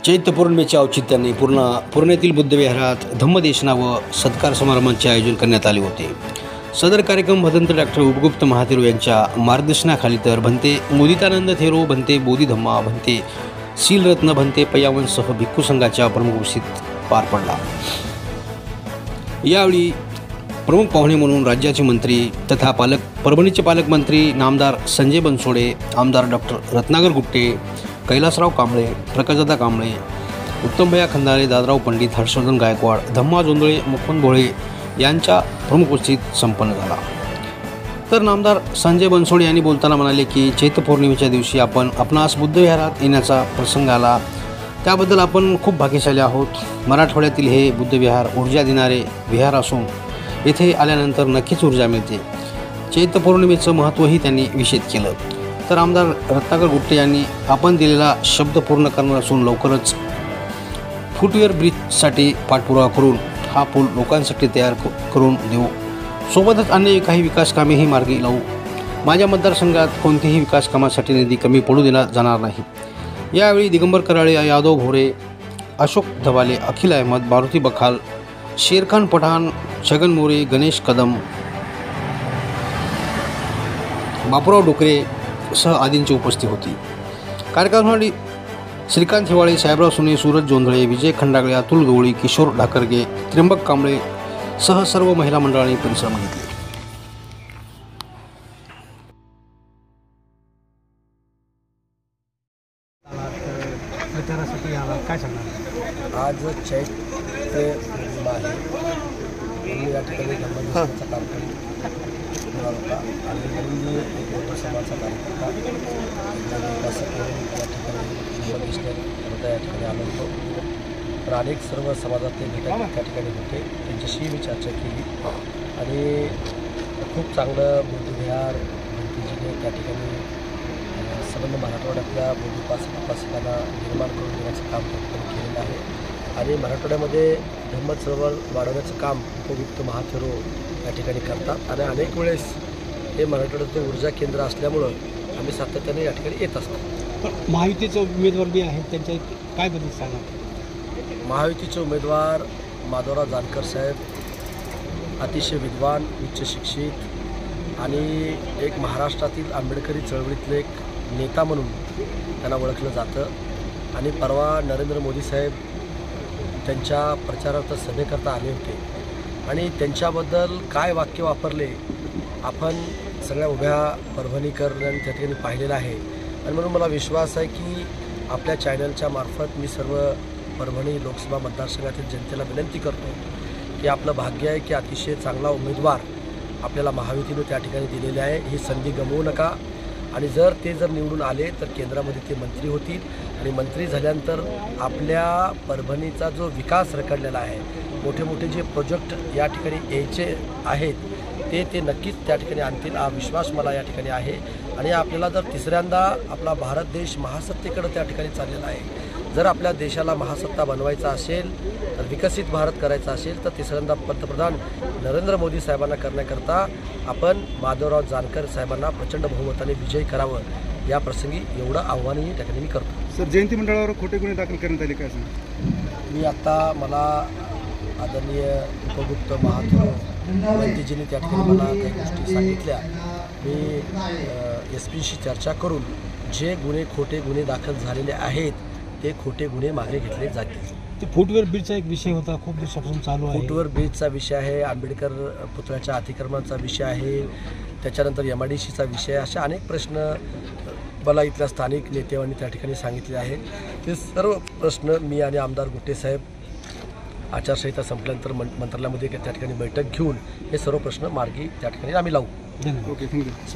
चैत्र पौर्णिमेच्या औचित्याने पूर्णेतील बुद्धविहारात धम्मदेशना व सत्कार समारंभाचे आयोजन करण्यात आले होते। सदर कार्यक्रम भदंत डॉक्टर उपगुप्त महाथेरो यांच्या मार्गदर्शनाखाली तर भंते मुदितानंद थेरो, भंते बोधिधम्मा, भंते सीलरत्न, भंते पय्यावनसह भिक्खू संघाच्या प्रमुख उपस्थितीत पार पडला। यावेळी प्रमुख पाहुणे म्हणून राज्याचे मंत्री तथा परभणीचे पालकमंत्री नामदार संजय बनसोडे, आमदार डॉक्टर रत्नाकर गुट्टे, कैलासराव कांबळे, प्रकाशदादा कांबळे, उत्तमभैया खंदारे, दादराव पंडित, हर्षवर्धन गायकवाड, धम्मा जोंधळे, मुकुंद भोळे यांच्या प्रमुख उपस्थितीत संपन्न झाला। तर नामदार संजय बनसोडे यांनी बोलताना म्हणाले की चैत्र पौर्णिमेच्या दिवशी आपणास बुद्धविहारात येण्याचा प्रसंग आला, त्याबद्दल आपण खूप भाग्यशाली आहोत। मराठवाड्यातील हे बुद्धविहार ऊर्जा देणारे विहार असून येथे आल्यानंतर नक्कीच ऊर्जा मिळते। चैत्र पौर्णिमेचं महत्त्वही त्यांनी विशद केलं। तर आमदार रत्नाकर गुट्टे यांनी आपण दिलेला शब्द पूर्ण करणार असून लवकरच फुटवेअर ब्रिजसाठी पाठपुरावा करून हा पूल लोकांसाठी तयार करून देऊ, सोबतच अन्य काही विकास कामेही मार्गी लावू। माझ्या मतदारसंघात कोणत्याही विकास कामासाठी निधी कमी पडू देणार जाणार नाही। यावेळी दिगंबर कराळे, यादव भोरे, अशोक धबाले, अखिल अहमद, मारुती बखाल, शेरखान पठाण, छगन मोरे, गणेश कदम, बापूराव डोकरे सह आदींची उपस्थिती होती। कार्यक्रमासाठी श्रीकांत हिवाळे, साहेबराव सुने, सूरज जोंधळे, विजय खंडागळे, अतुल गवळी, किशोर ढाकरगे, त्र्यंबक कांबळे सह सर्व महिला मंडळांनी परिश्रम घेतले। आज चैत्र पौर्णिमा आहे। मी या ठिकाणी धम्मदेशनाचा कार्यक्रम होणार होता आणि मी एक मोठा समाजाचा कार्यकर्ता विकासक म्हणून या ठिकाणी धम्मदेशना होता, या ठिकाणी आलो होतो। तर अनेक सर्व समाजातले घटक त्या ठिकाणी होते, त्यांच्याशी मी चर्चा केली आणि खूप चांगलं बुद्धविहार भंतेजीने त्या ठिकाणी संबंध मराठवाड्यातल्या बौद्ध उपासकांना निर्माण करून देण्याचं काम त्या ठिकाणी केलेलं आहे आणि मराठवाड्यामध्ये धम्म चळवळ वाढवण्याचं काम उपगुप्त महाथेरो या ठिकाणी करतात आणि अनेक वेळेस हे मराठवाड्याचं ऊर्जा केंद्र असल्यामुळं आम्ही सातत्याने या ठिकाणी येत असतो। महायुतीचे उमेदवार बी आहेत, त्यांच्या काय बदल सांगा? महायुतीचे उमेदवार माधवराव जानकर साहेब अतिशय विद्वान, उच्च शिक्षित आणि एक महाराष्ट्रातील आंबेडकरी चळवळीतले एक नेता म्हणून त्यांना ओळखलं जातं आणि परवा नरेंद्र मोदी साहेब त्यांच्या प्रचारार्थ सभेकरता आले होते आणि त्यांच्याबद्दल काय वाक्य वापरले आपण सगळ्या उभ्या परभणीकरांनी त्या ठिकाणी पाहिलेलं आहे आणि म्हणून मला विश्वास आहे की आपल्या चॅनलच्या मार्फत मी सर्व परभणी लोकसभा मतदारसंघातील जनतेला विनंती करतो की आपलं भाग्य आहे की अतिशय चांगला उमेदवार आपल्याला महायुतीने त्या ठिकाणी दिलेले आहे। ही संधी गमवू नका आणि जर निवडून आले तर केंद्रामध्ये ते मंत्री होतील आणि मंत्री झाल्यानंतर आपल्या परभणीचा जो विकास रखडलेला आहे, मोठे मोठे जे प्रोजेक्ट या ठिकाणी यायचे आहेत ते नक्कीच त्या ठिकाणी आणतील हा विश्वास मला या ठिकाणी आहे आणि आपल्याला जर तिसऱ्यांदा आपला भारत देश महासत्तेकडे त्या ठिकाणी चाललेला आहे, जर आपल्या देशाला महासत्ता बनवायचा असेल तर विकसित भारत करायचा असेल तर तिसऱ्यांदा पंतप्रधान नरेंद्र मोदी साहेबांना करण्याकरता आपण माधवराव जानकर साहेबांना प्रचंड बहुमताने विजयी करावं या प्रसंगी एवढं आव्हानही त्या ठिकाणी मी करतो। सर, जयंती मंडळावर खोटे गुन्हे दाखल करण्यात आले काय सांगा? मी आत्ता मला आदरणीय उपगुप्त महाथेरो भंतेजींनी त्या ठिकाणी मला काही गोष्टी सांगितल्या। मी SP-शी चर्चा करून जे खोटे गुन्हे दाखल झालेले आहेत ते खोटे गुन्हे मागे घेतले जातील। ते फुटवेअर ब्रिजचा एक विषय होता, खूप दिवसापासून चालू आहे। फुटवेअर ब्रिजचा विषय आहे, आंबेडकर पुतळ्याच्या अतिक्रमणाचा विषय आहे, त्याच्यानंतर MIDCचा विषय, अशा अनेक प्रश्न मला इथल्या स्थानिक नेत्यांनी त्या ठिकाणी सांगितले आहेत। ते सर्व प्रश्न मी आणि आमदार गुट्टे साहेब आचारसंहिता संपल्यानंतर मंत्रालयामध्ये त्या ठिकाणी बैठक घेऊन हे सर्व प्रश्न मार्गी त्या ठिकाणी आम्ही लावू। Okay, thank you.